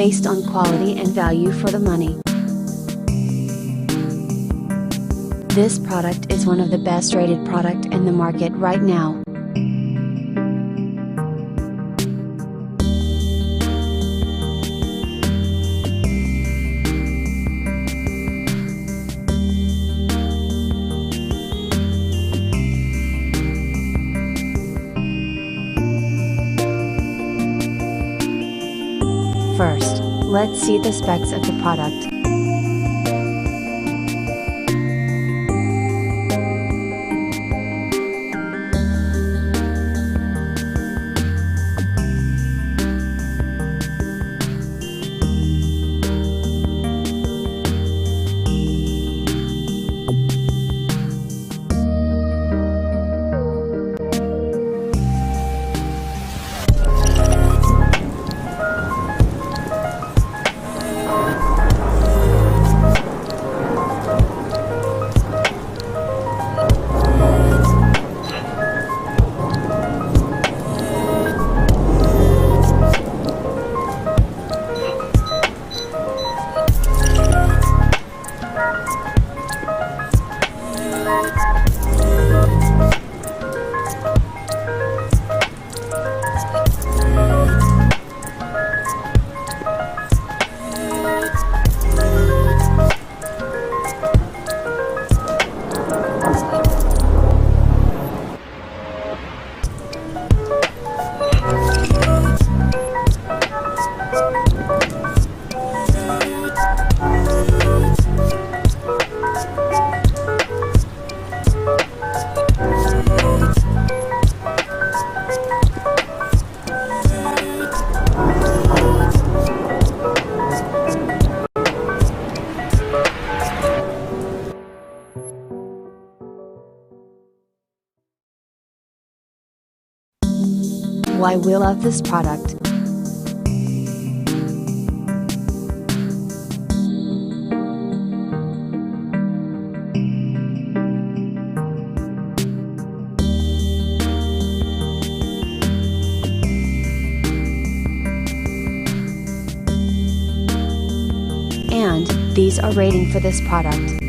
based on quality and value for the money. This product is one of the best rated product in the market right now. First, let's see the specs of the product. Why we love this product. And these are rating for this product.